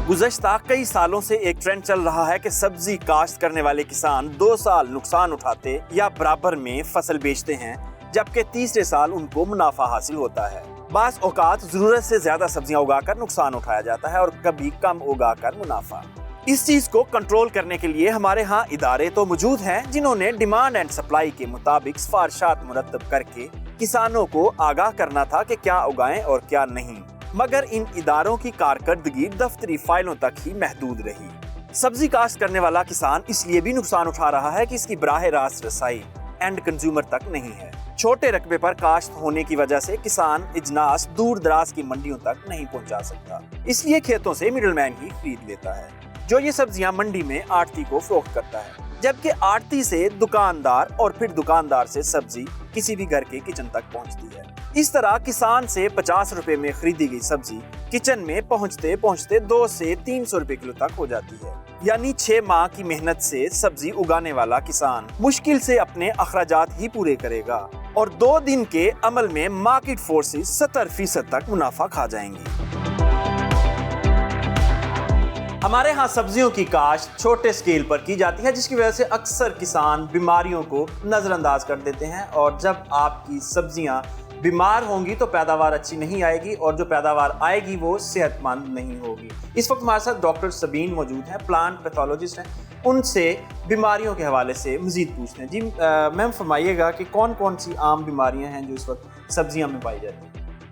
गुज़श्ता कई सालों से एक ट्रेंड चल रहा है कि सब्जी काश्त करने वाले किसान 2 साल नुकसान उठाते या बराबर में फसल बेचते हैं, जबकि तीसरे साल उनको मुनाफा हासिल होता है। बाज़ औक़ात ज़रूरत से ज़्यादा सब्जियां उगाकर नुकसान उठाया जाता है और कभी कम उगाकर मुनाफा। इस चीज़ को कंट्रोल करने के लिए हमारे यहाँ इदारे तो मौजूद हैं जिन्होंने डिमांड एंड सप्लाई के मुताबिक सिफारिशात मुरतब करके किसानों को आगाह करना था कि क्या उगाएं और क्या नहीं, मगर इन इदारों की कारकर्दगी दफ्तरी फाइलों तक ही महदूद रही। सब्जी काश्त करने वाला किसान इसलिए भी नुकसान उठा रहा है कि इसकी बराह रास्त रसाई एंड कंज्यूमर तक नहीं है। छोटे रकबे पर काश्त होने की वजह से किसान इजनास दूर दराज की मंडियों तक नहीं पहुंचा सकता, इसलिए खेतों से मिडलमैन ही खरीद लेता है जो ये सब्जियां मंडी में आड़ती को फरोख्त करता है, जबकि आड़ती से दुकानदार और फिर दुकानदार से सब्जी किसी भी घर के किचन तक पहुंचती है। इस तरह किसान से 50 रुपए में खरीदी गई सब्जी किचन में पहुंचते पहुंचते 200 से 300 रुपए किलो तक हो जाती है। यानी 6 माह की मेहनत से सब्जी उगाने वाला किसान मुश्किल से अपने अखराजात ही पूरे करेगा और 2 दिन के अमल में मार्केट फोर्सेस 70% तक मुनाफा खा जाएंगी। हमारे यहाँ सब्जियों की काश्त छोटे स्केल पर की जाती है, जिसकी वजह से अक्सर किसान बीमारियों को नजरअंदाज कर देते हैं और जब आपकी सब्जियां बीमार होंगी तो पैदावार अच्छी नहीं आएगी और जो पैदावार आएगी वो सेहतमंद नहीं होगी। इस वक्त हमारे साथ डॉक्टर सबीन मौजूद हैं, प्लांट पैथोलॉजिस्ट हैं। उनसे बीमारियों के हवाले से मजीद पूछते हैं। जी मैम फरमाइएगा कि कौन कौन सी आम बीमारियां हैं जो इस वक्त सब्जियों में पाई जाती हैं?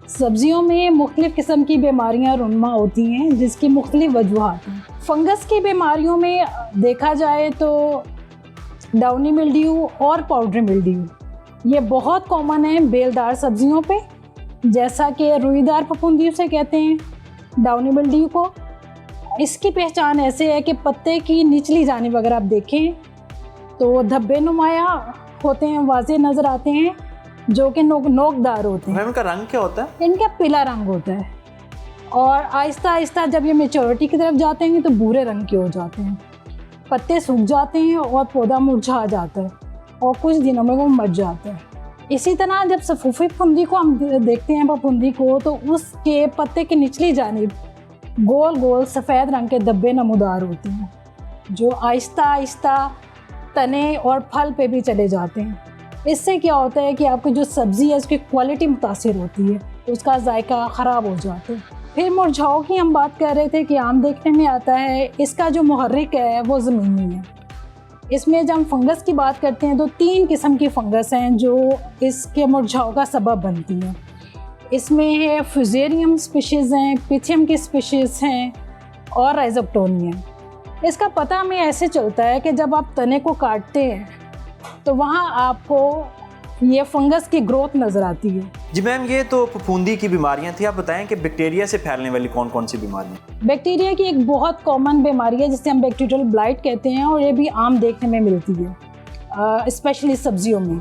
सब्जियों में मुख्तलिफ़ किस्म की बीमारियां रुनमा होती हैं जिसकी मुख्तलिफ़ वजूहात हैं। फंगस की बीमारियों में देखा जाए तो डाउनी मिल्ड्यू और पाउडरी मिल्ड्यू ये बहुत कॉमन है बेलदार सब्जियों पे, जैसा कि रुईदार फफूंदी उसे कहते हैं डाउनी मिल्ड्यू को। इसकी पहचान ऐसे है कि पत्ते की निचली जानिब अगर आप देखें तो धब्बे नुमाया होते हैं, वाज़े नज़र आते हैं, जो कि नोकदार होते हैं। इनका रंग क्या होता है? इनका पीला रंग होता है और आहिस्ता आहिस्ता जब ये मेच्योरिटी की तरफ जाते हैं तो भूरे रंग के हो जाते हैं। पत्ते सूख जाते हैं और पौधा मुरझा जाता है और कुछ दिनों में वो मर जाता है। इसी तरह जब सफूफी फुंदी को हम देखते हैं फफूंदी को तो उसके पत्ते की निचली जानिब गोल गोल सफ़ेद रंग के धब्बे नमूदार होते हैं जो आहिस्ता आहिस्ता तने और फल पे भी चले जाते हैं। इससे क्या होता है कि आपकी जो सब्ज़ी है उसकी क्वालिटी मुतासिर होती है, उसका जायका ख़राब हो जाता है। फिर मुरझाओं की हम बात कर रहे थे कि आम देखने में आता है, इसका जो मुहर्रिक है वो ज़मीनी है। इसमें जब हम फंगस की बात करते हैं तो 3 किस्म की फंगस हैं जो इसके मुरझाओं का सबब बनती हैं। इसमें है फ्यूजेरियम स्पीशीज़ हैं, पिथियम की स्पीशीज़ हैं और राइजोप्टोनियम। इसका पता हमें ऐसे चलता है कि जब आप तने को काटते हैं तो वहाँ आपको ये फंगस की ग्रोथ नज़र आती है। जी मैम, ये तो फफूंदी की बीमारियां थी, आप बताएं कि बैक्टीरिया से फैलने वाली कौन कौन सी बीमारियां? बैक्टीरिया की एक बहुत कॉमन बीमारी है जिसे हम बैक्टीरियल ब्लाइट कहते हैं, और ये भी आम देखने में मिलती है स्पेशली सब्जियों में।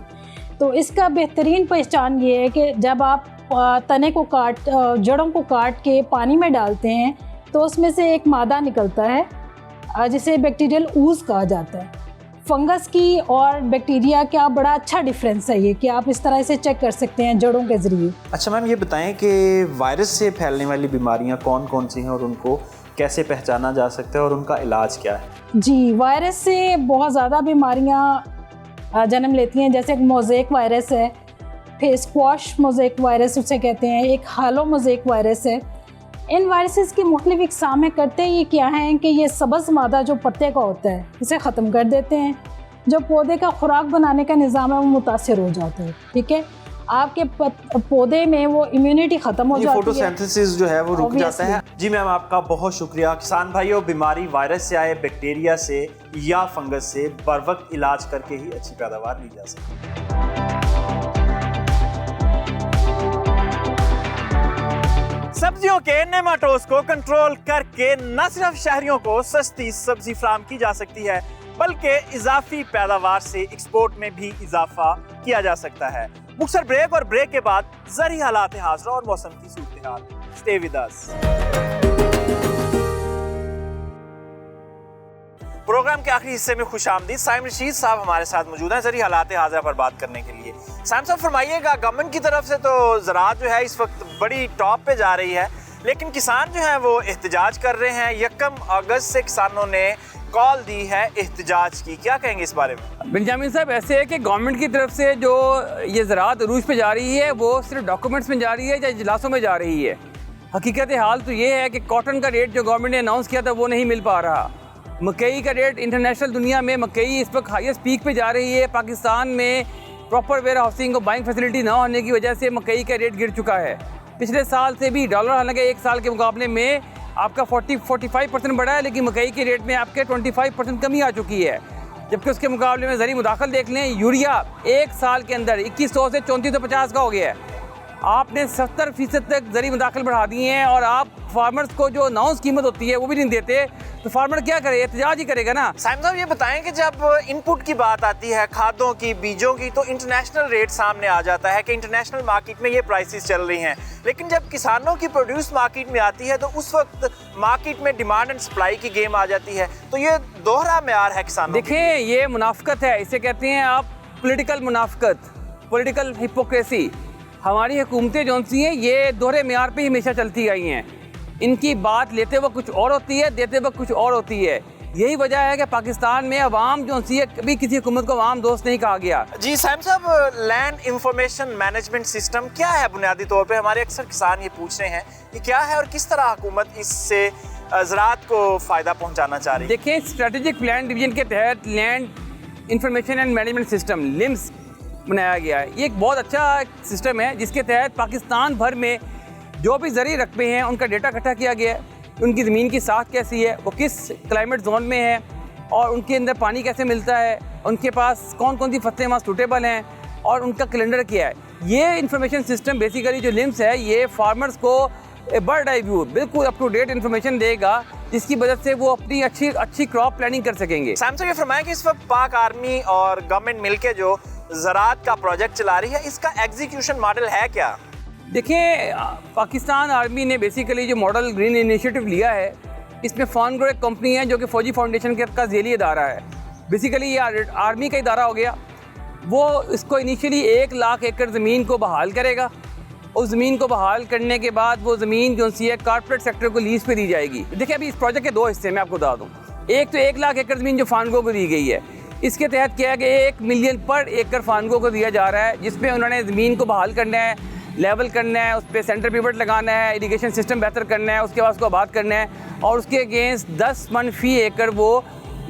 तो इसका बेहतरीन पहचान ये है कि जब आप तने को जड़ों को काट के पानी में डालते हैं तो उसमें से एक मादा निकलता है जिसे बैक्टीरियल ऊज़ कहा जाता है। फंगस की और बैक्टीरिया का बड़ा अच्छा डिफरेंस है ये कि आप इस तरह से चेक कर सकते हैं जड़ों के ज़रिए। अच्छा मैम, ये बताएं कि वायरस से फैलने वाली बीमारियां कौन कौन सी हैं और उनको कैसे पहचाना जा सकता है और उनका इलाज क्या है? जी, वायरस से बहुत ज़्यादा बीमारियां जन्म लेती हैं, जैसे एक मोज़ेक वायरस है, फिर स्क्वाश मोज़ेक वायरस उसे कहते हैं, एक हालो मोज़ेक वायरस है। इन वायरसेस की मुख्तलिफ इक़साम करते ये क्या हैं कि ये सब्ज़ मादा जो पत्ते का होता है इसे ख़त्म कर देते हैं, जो पौधे का खुराक बनाने का निज़ाम है वो मुतासिर हो जाता है। ठीक है, आपके पौधे में वो इम्यूनिटी ख़त्म हो जाती है, फोटोसिंथेसिस जो है वो रुक जाता है। जी मैम, आपका बहुत शुक्रिया। किसान भाइयों, बीमारी वायरस से आए, बैक्टीरिया से या फंगस से बर वक्त इलाज करके ही अच्छी पैदावार ली जा सकती है। सब्जियों के नेमाटोड्स को कंट्रोल करके न सिर्फ शहरियों को सस्ती सब्जी फराहम की जा सकती है, बल्कि इजाफी पैदावार से एक्सपोर्ट में भी इजाफा किया जा सकता है। मुख्तसर ब्रेक और ब्रेक के बाद ज़री हालात हाज़िर और मौसम की सूरत हाल। Stay with us. प्रोग्राम के आखिरी हिस्से में खुशामदीद। साइम रशीद साहब हमारे साथ मौजूद हैं ज़री हालात हाज़िर पर बात करने के लिए। साइम साहब फरमाइएगा, गवर्नमेंट की तरफ से तो ज़राअत जो है इस वक्त बड़ी टॉप पे जा रही है, लेकिन किसान जो है वो एहतजाज कर रहे हैं। 1 अगस्त से किसानों ने कॉल दी है एहतजाज की, क्या कहेंगे इस बारे में? बेंजामिन साहब, ऐसे है कि गवर्नमेंट की तरफ से जो ये ज़राअत अरूज पे जा रही है वो सिर्फ डॉक्यूमेंट्स में जा रही है या इजलासों में जा रही है। हकीकत हाल तो ये है कि कॉटन का रेट जो गवर्नमेंट ने अनाउंस किया था वो नहीं मिल पा रहा। मकई का रेट इंटरनेशनल दुनिया में मकई इस वक्त हाईएस्ट पीक पे जा रही है। पाकिस्तान में प्रॉपर वेयर हाउसिंग और बाइंग फैसिलिटी ना होने की वजह से मकई का रेट गिर चुका है। पिछले साल से भी डॉलर हालांकि एक साल के मुकाबले में आपका 40-45% बढ़ा है, लेकिन मकई के रेट में आपके 25% कमी आ चुकी है। जबकि उसके मुकाबले में ज़री मुदाखल देख लें, यूरिया एक साल के अंदर 2100 से 3450 का हो गया है। आपने 70% तक ज़री मुदाखल बढ़ा दिए हैं और आप फार्मर्स को जो अनाउंस कीमत होती है वो भी नहीं देते, तो फार्मर क्या करे? एहतजाज ही करेगा ना। साइम साहब, ये बताएं कि जब इनपुट की बात आती है, खादों की, बीजों की, तो इंटरनेशनल रेट सामने आ जाता है कि इंटरनेशनल मार्केट में ये प्राइसेस चल रही हैं, लेकिन जब किसानों की प्रोड्यूस मार्केट में आती है तो उस वक्त मार्केट में डिमांड एंड सप्लाई की गेम आ जाती है। तो ये दोहरा मेयार है किसानों। देखिए, ये मुनाफकत है, इसे कहते हैं आप पॉलिटिकल मुनाफकत, पॉलिटिकल हिपोक्रेसी। हमारी हुकूमतें जो सी हैं ये दोहरे मेयार पे ही हमेशा चलती आई हैं। इनकी बात लेते वक्त कुछ और होती है, देते वक्त कुछ और होती है। यही वजह है कि पाकिस्तान में अवाम जो सी है, कभी किसी हुकूमत को अवाम दोस्त नहीं कहा गया। जी साइम साहब, लैंड इंफॉर्मेशन मैनेजमेंट सिस्टम क्या है बुनियादी तौर पे? हमारे अक्सर किसान ये पूछ रहे हैं कि क्या है और किस तरह हुकूमत इससे ज़राअत को फ़ायदा पहुँचाना चाह रही है। देखिए, स्ट्रेटेजिक प्लान डिवीजन के तहत land information and management system limbs बनाया गया है। ये एक बहुत अच्छा सिस्टम है जिसके तहत पाकिस्तान भर में जो भी ज़री रकबे हैं उनका डेटा इकट्ठा किया गया है। उनकी ज़मीन की साख कैसी है, वो किस क्लाइमेट जोन में है और उनके अंदर पानी कैसे मिलता है, उनके पास कौन कौन सी फसलें वहाँ सूटेबल हैं और उनका कैलेंडर क्या है। ये इंफॉर्मेशन सिस्टम बेसिकली जो लिम्स है ये फार्मर्स को बर्ड आई व्यू बिल्कुल अप टू डेट इन्फॉर्मेशन देगा, जिसकी वजह से वो अपनी अच्छी क्रॉप प्लानिंग कर सकेंगे। साइम साहब, ये फरमाएं कि इस वक्त पाक आर्मी और गवर्नमेंट मिलकर जो ज़राअत का प्रोजेक्ट चला रही है, इसका एग्जीक्यूशन मॉडल है क्या? देखिए, पाकिस्तान आर्मी ने बेसिकली जो मॉडल ग्रीन इनिशिएटिव लिया है, इसमें फार्मग्रो एक कंपनी है जो कि फौजी फाउंडेशन का झेली इदारा है। बेसिकली ये आर्मी का इदारा हो गया। वो इसको इनिशियली 1 लाख एकड़ ज़मीन को बहाल करेगा। उस ज़मीन को बहाल करने के बाद वो ज़मीन जो सी है कॉर्पोरेट सेक्टर को लीज पे दी जाएगी। देखिए, अभी इस प्रोजेक्ट के 2 हिस्से मैं आपको बता दूँ। एक तो 1 लाख एकड़ ज़मीन जो फार्मगो को दी गई है, इसके तहत क्या है कि 1 मिलियन पर एकड़ फार्मगो को दिया जा रहा है, जिसमें उन्होंने ज़मीन को बहाल करना है, लेवल करना है, उस पर सेंटर पिवट लगाना है, इरिगेशन सिस्टम बेहतर करना है, उसके बाद उसको आबाद करना है और उसके अगेंस्ट 10 मन फी एकड़ वो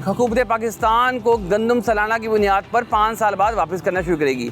हुकूमत पाकिस्तान को गंदम सालाना की बुनियाद पर 5 साल बाद वापस करना शुरू करेगी।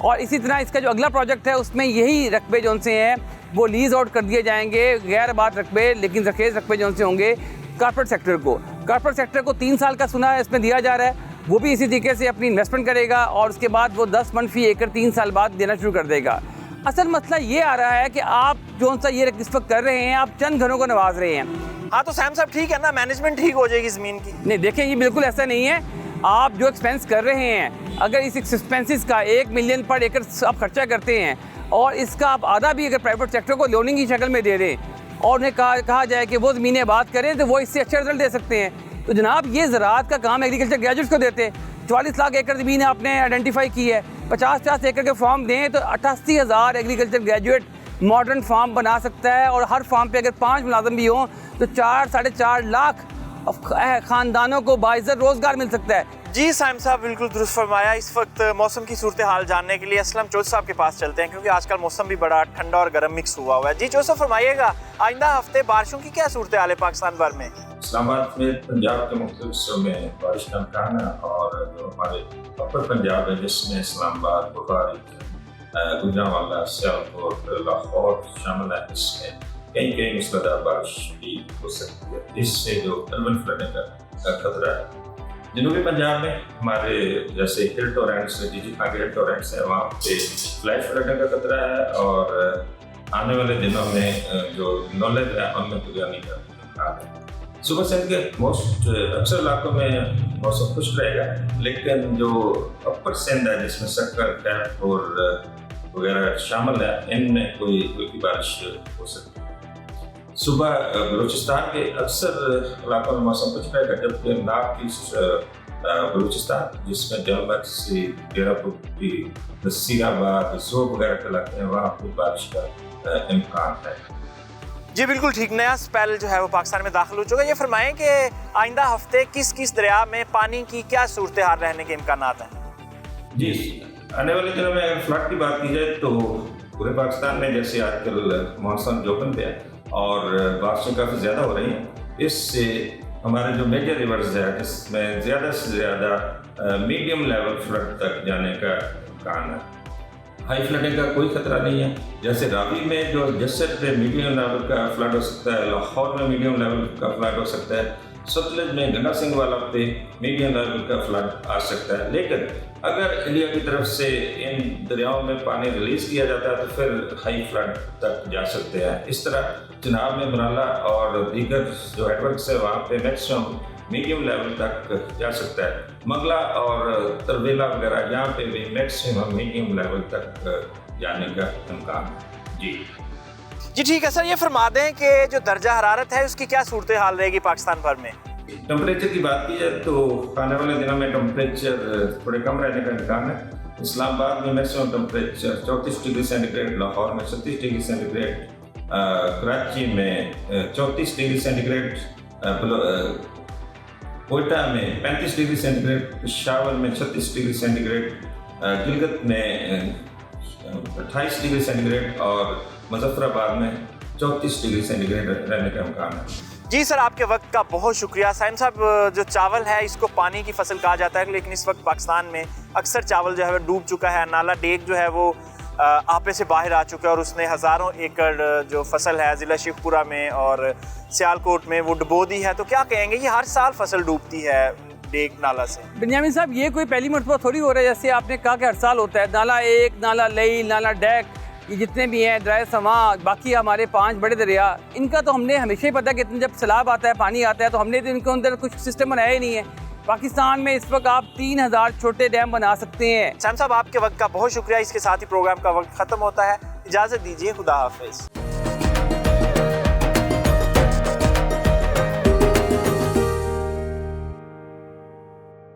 और इसी तरह इसका जो अगला प्रोजेक्ट है उसमें यही रकबे जो से हैं वो लीज आउट कर दिए जाएंगे, गैर आबाद रकबे, लेकिन रखेज रकबे जो से होंगे कॉर्पोरेट सेक्टर को। कॉर्पोरेट सेक्टर को 3 साल का सुना है इसमें दिया जा रहा है वो भी इसी तरीके से अपनी इन्वेस्टमेंट करेगा और उसके बाद वो 10 मन फी एकड़ 3 साल बाद देना शुरू कर देगा। असल मसला ये आ रहा है कि आप जो सा ये इस वक्त कर रहे हैं, आप चंद घरों को नवाज रहे हैं। हाँ तो सैम साहब ठीक है ना, मैनेजमेंट ठीक हो जाएगी ज़मीन की। नहीं देखें, ये बिल्कुल ऐसा नहीं है। आप जो एक्सपेंस कर रहे हैं, अगर इस एक्सपेंसेस का 1 मिलियन पर एकड़ आप खर्चा करते हैं और इसका आप आधा भी अगर प्राइवेट सेक्टर को लोनिंग की शक्ल में दे दें और उन्हें कहा जाए कि वो ज़मीनें आबाद करें, तो वो इससे अच्छा रिजल्ट दे सकते हैं। तो जनाब ये ज़राअत का काम एग्रीकल्चर ग्रेजुएट्स को देते। 44 लाख एकड़ ज़मीन आपने आइडेंटिफाई की है, 50-50 एकड़ के फार्म दें तो 88,000 एग्रीकल्चर ग्रेजुएट मॉडर्न फार्म बना सकता है। और हर फार्म पे अगर 5 मुलाजम भी हों तो 4-4.5 लाख ख़ानदानों को बाइज़्ज़त रोज़गार मिल सकता है। जी साइम साहब बिल्कुल दुरुस्त फरमाया। इस वक्त मौसम की सूरत हाल जानने के लिए असलम चौधरी साहब के पास चलते हैं, क्योंकि आजकल मौसम भी बड़ा ठंडा और गर्म मिक्स हुआ हुआ है। जी चौधरी साहब फरमाइएगा, आइंदा हफ्ते बारिशों की क्या सूरत हाल है पाकिस्तान भर में? इस्लामाबाद में पंजाब के मुख्तलिफ हिस्सों में बारिश का इम्कान है और जो हमारे अपर पंजाब है जिसमें इस्लामाबाद, बुखारी, गुजरांवाला, सियालकोट, लाहौर शामिल है, इसमें कहीं मूसलाधार बारिश भी हो सकती है, जिससे जो अर्बन फ्लडिंग का खतरा है। जनूबी पंजाब में हमारे जैसे हिल टोरेंट्स, हिल टोरेंट्स है, वहाँ पे फ्लैश फ्लडिंग का खतरा है और आने वाले दिनों में जो नॉलेज है उनमें बिरयानी का इम्कान है। सुबह से के अक्सर इलाकों में मौसम खुश्क रहेगा, लेकिन जो अपर सिंध है जिसमें सक्कर, कैप और वगैरह शामिल है, इनमें कोई हल्की बारिश हो सकती है। सुबह बलूचिस्तान के अक्सर इलाकों में मौसम खुश्क रहेगा, जबकि नॉर्थ ईस्ट बलूचिस्तान जिसमें जलमर्सी, डेरापुट्टी, नसीराबाद, ज़ोब वगैरह के इलाके हैं, वहाँ पर बारिश का इम्कान है। जी बिल्कुल ठीक। नया स्पेल जो है वो पाकिस्तान में दाखिल हो चुका है। ये फरमाएं कि आइंदा हफ्ते किस किस दरिया में पानी की क्या सूरत हाल रहने के इम्कान हैं? जी आने वाले दिनों में अगर फ्लड की बात की जाए तो पूरे पाकिस्तान में जैसे आजकल मौसम जोखिम पे है और बारिशें काफ़ी ज़्यादा हो रही हैं, इससे हमारे जो मेजर रिवर्स है जिसमें ज़्यादा से ज़्यादा मीडियम लेवल फ्लड तक जाने का इम्कान है। हाई फ्लडिंग का कोई खतरा नहीं है। जैसे रावी में जो जसर पे मीडियम लेवल का फ्लड हो सकता है, लाहौर में मीडियम लेवल का फ्लड हो सकता है, सतलज में गंगा सिंह वाला पे मीडियम लेवल का फ्लड आ सकता है। लेकिन अगर इंडिया की तरफ से इन दरियाओं में पानी रिलीज किया जाता है तो फिर हाई फ्लड तक जा सकते हैं। इस तरह चिनाब में मनाला और दीगर जो हेडवर्क्स है वहाँ पे मैक्सिमम मीडियम लेवल तक जा सकता है। मंगला और तरवेला वगैरह यहाँ पे भी मैक्सिमम मीडियम लेवल तक जाने का इम्कान है। जी ठीक है सर, ये फरमा दें कि जो दर्जा हरारत है उसकी क्या सूरत हाल रहेगी पाकिस्तान भर में? टेम्परेचर की बात की जाए तो आने वाले दिनों में टेम्परेचर थोड़े कम रहने का इम्कान है। इस्लामाबाद में maximum temperature 34 degree centigrade, Lahore में 36 डिग्री सेंटीग्रेड, कराची में 34 डिग्री सेंटीग्रेड, कोयटा में 35 डिग्री सेंटीग्रेड, पेशावर में 36 डिग्री सेंटीग्रेड, गिलगित में 28 डिग्री सेंटीग्रेड और मुजफ्फराबाद में 34 डिग्री सेंटीग्रेड रहने का इम्कान है। जी सर, आपके वक्त का बहुत शुक्रिया। साइम साहब, जो चावल है इसको पानी की फसल कहा जाता है, लेकिन इस वक्त पाकिस्तान में अक्सर चावल जो है वो डूब चुका है। नाला डेग जो है वो आपे से बाहर आ चुका है और उसने हज़ारों एकड़ जो फसल है ज़िला शिवपुरा में और सियालकोट में वो डुबो दी है। तो क्या कहेंगे, ये हर साल फसल डूबती है डेग नाला से? बिन्यामिन साहब, ये कोई पहली मरतबा थोड़ी हो रहा है। जैसे आपने कहा कि हर साल होता है। नाला एक, नाला लई, नाला डैक, ये जितने भी हैं, दरिया समा, बाकी हमारे 5 बड़े दरिया, इनका तो हमने हमेशा ही पता कि जब सैलाब आता है, पानी आता है, तो हमने तो इनके अंदर कुछ सिस्टम बनाया ही नहीं है। पाकिस्तान में इस वक्त आप 3000 छोटे डैम बना सकते हैं। सैम साहब, आपके वक्त का बहुत शुक्रिया। इसके साथ ही प्रोग्राम का वक्त ख़त्म होता है। इजाज़त दीजिए, खुदा हाफिज़।